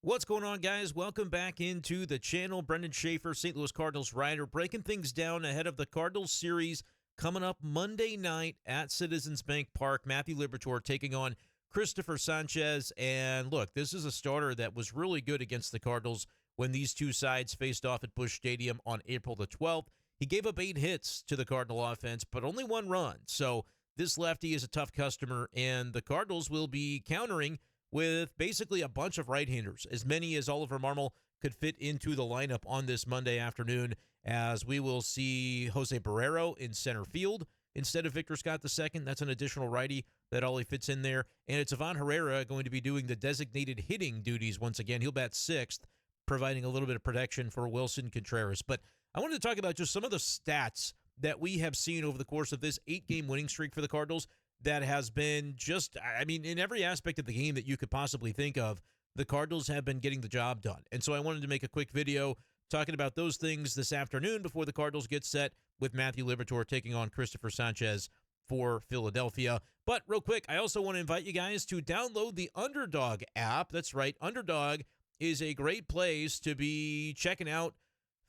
What's going on, guys? Welcome back into the channel. Brenden Schaeffer, St. Louis Cardinals writer, breaking things down ahead of the Cardinals series coming up Monday night at Citizens Bank Park. Matthew Liberatore taking on Christopher Sanchez. And look, this is a starter that was really good against the Cardinals when these two sides faced off at Busch Stadium on April the 12th. He gave up 8 hits to the Cardinal offense, but only 1 run. So this lefty is a tough customer, and the Cardinals will be countering with basically a bunch of right-handers, as many as Oliver Marmol could fit into the lineup on this Monday afternoon, as we will see Jose Barrero in center field instead of Victor Scott II. That's an additional righty that Ollie fits in there. And it's Ivan Herrera going to be doing the designated hitting duties once again. He'll bat 6th, providing a little bit of protection for Wilson Contreras. But I wanted to talk about just some of the stats that we have seen over the course of this 8-game winning streak for the Cardinals that has been just, I mean, in every aspect of the game that you could possibly think of, the Cardinals have been getting the job done. And so I wanted to make a quick video talking about those things this afternoon before the Cardinals get set with Matthew Liberatore taking on Christopher Sanchez for Philadelphia. But real quick, I also want to invite you guys to download the Underdog app. That's right, Underdog is a great place to be checking out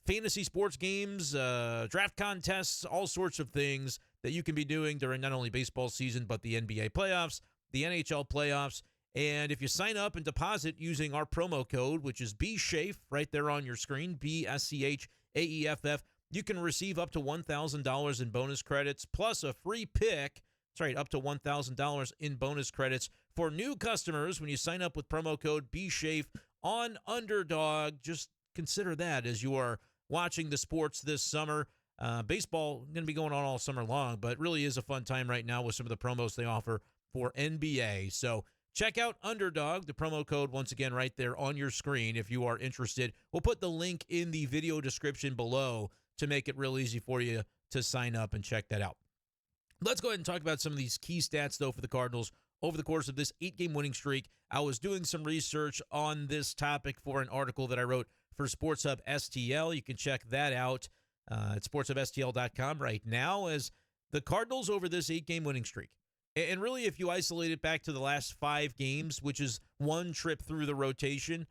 fantasy sports games, draft contests, all sorts of things that you can be doing during not only baseball season, but the NBA playoffs, the NHL playoffs. And if you sign up and deposit using our promo code, which is b-schaeff right there on your screen, b-s-c-h-a-e-f-f, you can receive up to $1,000 in bonus credits, plus a free pick. That's right, up to $1,000 in bonus credits for new customers when you sign up with promo code b-schaeff on Underdog. Just consider that as you are watching the sports this summer. Baseball going to be going on all summer long, but it really is a fun time right now with some of the promos they offer for NBA. So check out Underdog, the promo code once again right there on your screen if you are interested. We'll put the link in the video description below to make it real easy for you to sign up and check that out. Let's go ahead and talk about some of these key stats, though, for the Cardinals over the course of this 8-game winning streak. I was doing some research on this topic for an article that I wrote for Sports Hub STL. You can check that out at sportshubstl.com right now, as the Cardinals over this 8-game winning streak. And really, if you isolate it back to the last 5 games, which is one trip through the rotation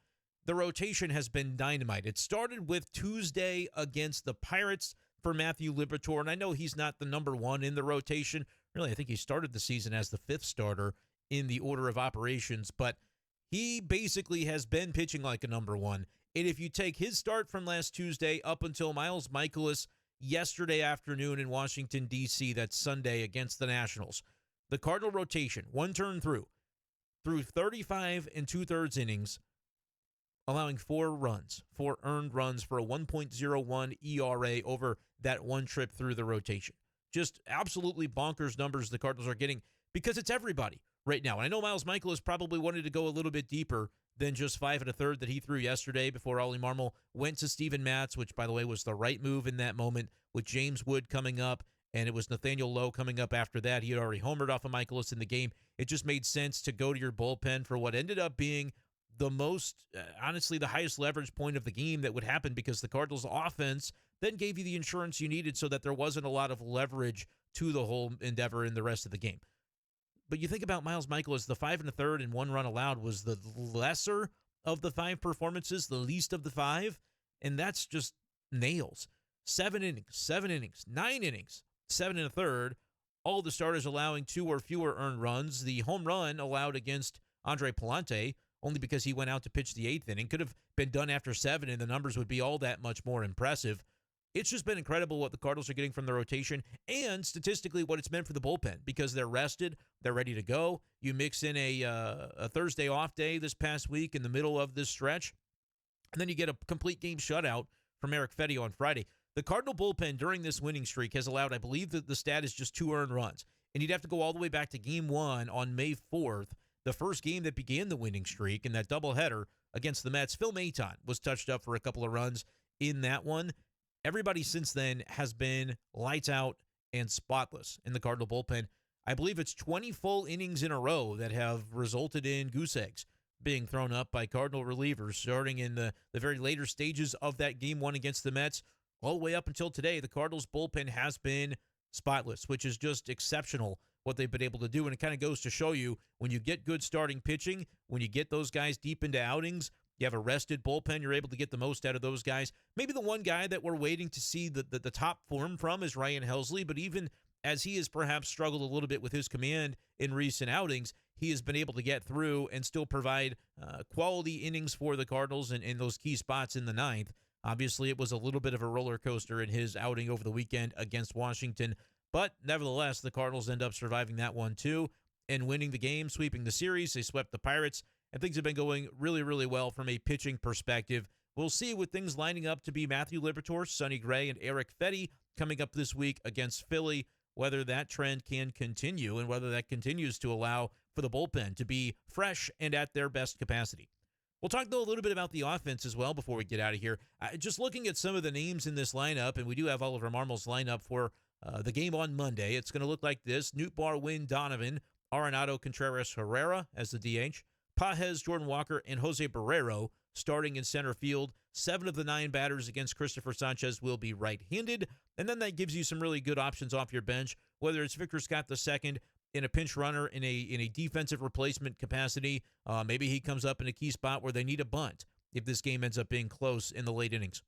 has been dynamite. It started with Tuesday against the Pirates for Matthew Liberatore, and I know he's not the number 1 in the rotation. Really, I think he started the season as the 5th starter in the order of operations, but he basically has been pitching like a number 1. And if you take his start from last Tuesday up until Miles Mikolas yesterday afternoon in Washington, D.C., that's Sunday against the Nationals, the Cardinal rotation, one turn through 35 2/3 innings, allowing 4 earned runs for a 1.01 ERA over that one trip through the rotation. Just absolutely bonkers numbers the Cardinals are getting because it's everybody right now. And I know Miles Mikolas probably wanted to go a little bit deeper than just 5 1/3 that he threw yesterday before Ollie Marmol went to Steven Matz, which, by the way, was the right move in that moment with James Wood coming up, and it was Nathaniel Lowe coming up after that. He had already homered off of Mikolas in the game. It just made sense to go to your bullpen for what ended up being the most, honestly, the highest leverage point of the game that would happen because the Cardinals' offense then gave you the insurance you needed so that there wasn't a lot of leverage to the whole endeavor in the rest of the game. But you think about Miles Mikolas, the 5 1/3 and 1 run allowed was the lesser of the 5 performances, the least of the 5, and that's just nails. 7 innings, 9 innings, 7 1/3, all the starters allowing 2 or fewer earned runs. The home run allowed against Andre Palante, only because he went out to pitch the 8th inning. Could have been done after 7, and the numbers would be all that much more impressive. It's just been incredible what the Cardinals are getting from the rotation and statistically what it's meant for the bullpen because they're rested, they're ready to go. You mix in a Thursday off day this past week in the middle of this stretch, and then you get a complete game shutout from Eric Fedde on Friday. The Cardinal bullpen during this winning streak has allowed, I believe that the stat is just 2 earned runs, and you'd have to go all the way back to Game 1 on May 4th, the first game that began the winning streak in that doubleheader against the Mets. Phil Maton was touched up for a couple of runs in that one. Everybody since then has been lights out and spotless in the Cardinal bullpen. I believe it's 20 full innings in a row that have resulted in goose eggs being thrown up by Cardinal relievers, starting in the very later stages of that Game 1 against the Mets, all the way up until today. The Cardinals bullpen has been spotless, which is just exceptional what they've been able to do. And it kind of goes to show you when you get good starting pitching, when you get those guys deep into outings, You have a rested bullpen. You're able to get the most out of those guys. Maybe the one guy that we're waiting to see the top form from is Ryan Helsley, but even as he has perhaps struggled a little bit with his command in recent outings, he has been able to get through and still provide quality innings for the Cardinals in those key spots in the ninth. Obviously, it was a little bit of a roller coaster in his outing over the weekend against Washington, but nevertheless, the Cardinals end up surviving that one too and winning the game, sweeping the series. They swept the Pirates, and things have been going really, really well from a pitching perspective. We'll see with things lining up to be Matthew Liberatore, Sonny Gray, and Eric Fetty coming up this week against Philly, whether that trend can continue and whether that continues to allow for the bullpen to be fresh and at their best capacity. We'll talk, though, a little bit about the offense as well before we get out of here. Just looking at some of the names in this lineup, and we do have Oliver Marmol's lineup for the game on Monday. It's going to look like this: Nootbaar, Wynn, Donovan, Arenado, Contreras, Herrera as the DH, Pages, Jordan Walker, and Jose Barrero starting in center field. 7 of the 9 batters against Christopher Sanchez will be right-handed, and then that gives you some really good options off your bench, whether it's Victor Scott II in a pinch runner in a defensive replacement capacity. Maybe he comes up in a key spot where they need a bunt if this game ends up being close in the late innings.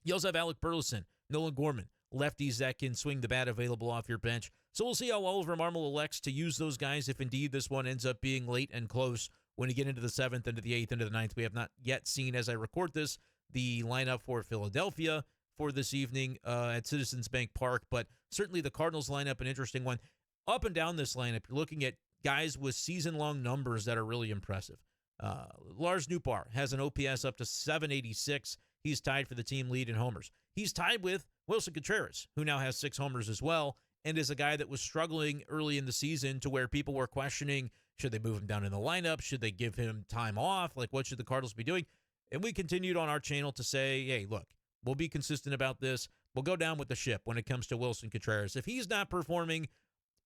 You also have Alec Burleson, Nolan Gorman, lefties that can swing the bat available off your bench. So we'll see how Oliver Marmol elects to use those guys if indeed this one ends up being late and close when you get into the 7th, into the 8th, into the 9th. We have not yet seen, as I record this, the lineup for Philadelphia for this evening at Citizens Bank Park, but certainly the Cardinals lineup, an interesting one. Up and down this lineup, you're looking at guys with season-long numbers that are really impressive. Lars Nootbaar has an OPS up to 786. He's tied for the team lead in homers. He's tied with Wilson Contreras, who now has 6 homers as well, and is a guy that was struggling early in the season to where people were questioning, should they move him down in the lineup? Should they give him time off? Like, what should the Cardinals be doing? And we continued on our channel to say, hey, look, we'll be consistent about this. We'll go down with the ship when it comes to Wilson Contreras. If he's not performing,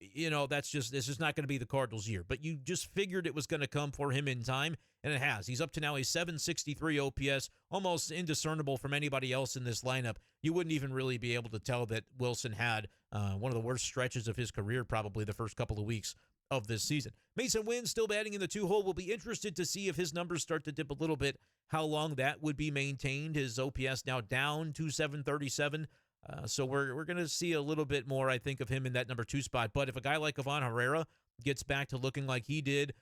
this is not going to be the Cardinals' year. But you just figured it was going to come for him in time, and it has. He's up to now a 763 OPS, almost indiscernible from anybody else in this lineup. You wouldn't even really be able to tell that Wilson had one of the worst stretches of his career, probably the first couple of weeks of this season. Mason Wynn still batting in the 2-hole. We'll be interested to see if his numbers start to dip a little bit, how long that would be maintained. His OPS now down to 737. So we're going to see a little bit more, I think, of him in that number 2 spot. But if a guy like Ivan Herrera gets back to looking like he did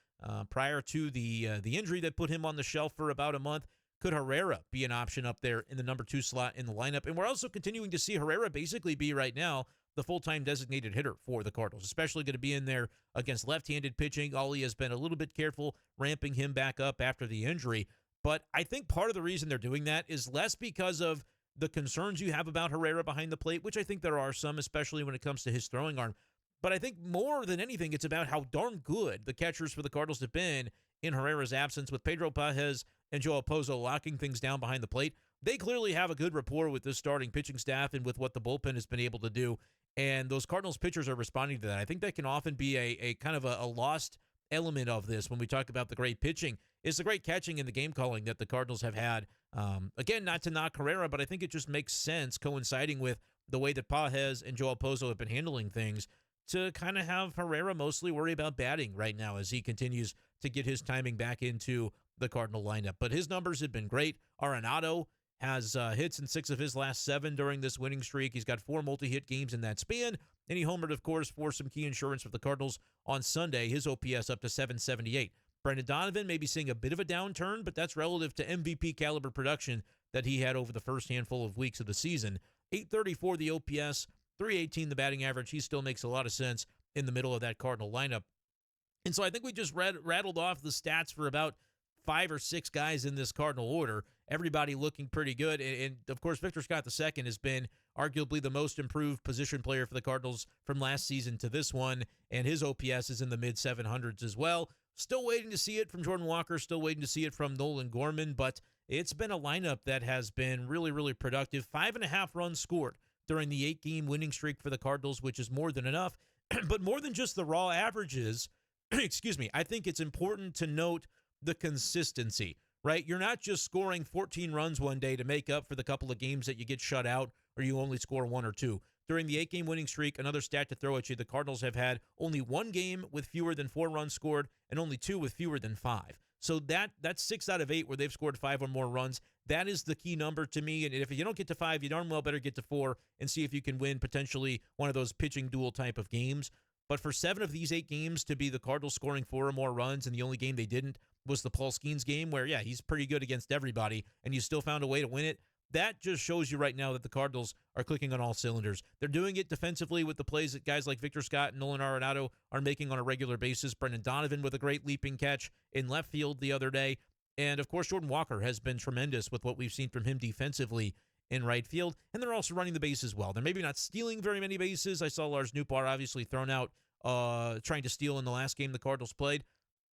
prior to the injury that put him on the shelf for about a month, could Herrera be an option up there in the number 2 slot in the lineup? And we're also continuing to see Herrera basically be right now the full-time designated hitter for the Cardinals, especially going to be in there against left-handed pitching. Ollie has been a little bit careful ramping him back up after the injury. But I think part of the reason they're doing that is less because of the concerns you have about Herrera behind the plate, which I think there are some, especially when it comes to his throwing arm. But I think more than anything, it's about how darn good the catchers for the Cardinals have been in Herrera's absence, with Pedro Pages and Joel Pozo locking things down behind the plate. They clearly have a good rapport with this starting pitching staff and with what the bullpen has been able to do. And those Cardinals pitchers are responding to that. I think that can often be a kind of a lost element of this when we talk about the great pitching. It's the great catching and the game calling that the Cardinals have had. Again, not to knock Herrera, but I think it just makes sense coinciding with the way that Pages and Joel Pozo have been handling things to kind of have Herrera mostly worry about batting right now as he continues to get his timing back into the Cardinal lineup. But his numbers have been great. Arenado has hits in 6 of his last 7 during this winning streak. He's got 4 multi-hit games in that span, and he homered, of course, for some key insurance for the Cardinals on Sunday. His OPS up to 778. Brenden Donovan may be seeing a bit of a downturn, but that's relative to MVP caliber production that he had over the first handful of weeks of the season. 834 the OPS, 318 the batting average. He still makes a lot of sense in the middle of that Cardinal lineup. And so I think we just rattled off the stats for about 5 or 6 guys in this Cardinal order, everybody looking pretty good. And of course, Victor Scott II has been arguably the most improved position player for the Cardinals from last season to this one, and his OPS is in the mid-700s as well. Still waiting to see it from Jordan Walker, still waiting to see it from Nolan Gorman, but it's been a lineup that has been really, really productive. 5.5 runs scored during the 8-game winning streak for the Cardinals, which is more than enough. But more than just the raw averages, I think it's important to note the consistency, right? You're not just scoring 14 runs one day to make up for the couple of games that you get shut out or you only score 1 or 2. During the 8-game winning streak, another stat to throw at you, the Cardinals have had only 1 game with fewer than 4 runs scored and only 2 with fewer than 5. So that's 6 out of 8 where they've scored 5 or more runs. That is the key number to me. And if you don't get to 5, you darn well better get to 4 and see if you can win potentially one of those pitching duel type of games. But for 7 of these 8 games to be the Cardinals scoring 4 or more runs, and the only game they didn't was the Paul Skeens game where, yeah, he's pretty good against everybody, and you still found a way to win it. That just shows you right now that the Cardinals are clicking on all cylinders. They're doing it defensively with the plays that guys like Victor Scott and Nolan Arenado are making on a regular basis. Brenden Donovan with a great leaping catch in left field the other day. And, of course, Jordan Walker has been tremendous with what we've seen from him defensively in right field. And they're also running the bases well. They're maybe not stealing very many bases. I saw Lars Nootbaar obviously thrown out trying to steal in the last game the Cardinals played.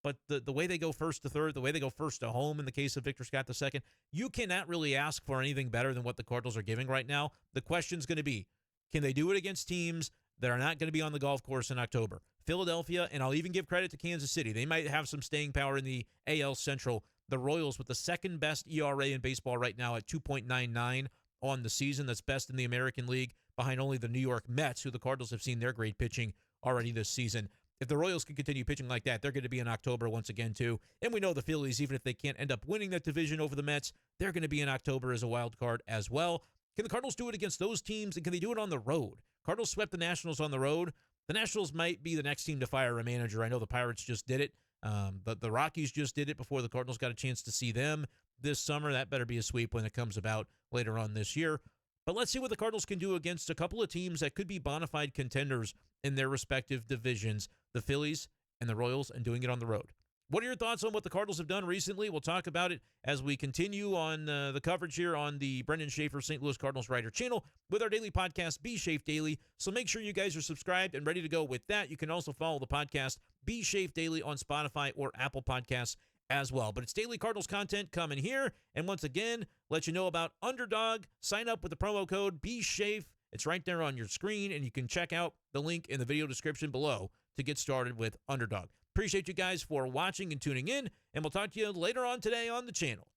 But the way they go first to third, the way they go first to home in the case of Victor Scott II, you cannot really ask for anything better than what the Cardinals are giving right now. The question's going to be, can they do it against teams that are not going to be on the golf course in October? Philadelphia, and I'll even give credit to Kansas City. They might have some staying power in the AL Central. The Royals with the second best ERA in baseball right now at 2.99 on the season. That's best in the American League, behind only the New York Mets, who the Cardinals have seen their great pitching already this season. If the Royals can continue pitching like that, they're going to be in October once again, too. And we know the Phillies, even if they can't end up winning that division over the Mets, they're going to be in October as a wild card as well. Can the Cardinals do it against those teams, and can they do it on the road? Cardinals swept the Nationals on the road. The Nationals might be the next team to fire a manager. I know the Pirates just did it. But the Rockies just did it before the Cardinals got a chance to see them this summer. That better be a sweep when it comes about later on this year. But let's see what the Cardinals can do against a couple of teams that could be bona fide contenders in their respective divisions, the Phillies and the Royals, and doing it on the road. What are your thoughts on what the Cardinals have done recently? We'll talk about it as we continue on the coverage here on the Brenden Schaeffer St. Louis Cardinals Writer channel with our daily podcast, B-Schaeff Daily. So make sure you guys are subscribed and ready to go with that. You can also follow the podcast, B-Schaeff Daily, on Spotify or Apple Podcasts as well. But it's daily Cardinals content coming here. And once again, let you know about Underdog. Sign up with the promo code B-Schaeff. It's right there on your screen, and you can check out the link in the video description below to get started with Underdog. Appreciate you guys for watching and tuning in, and we'll talk to you later on today on the channel.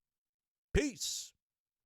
Peace.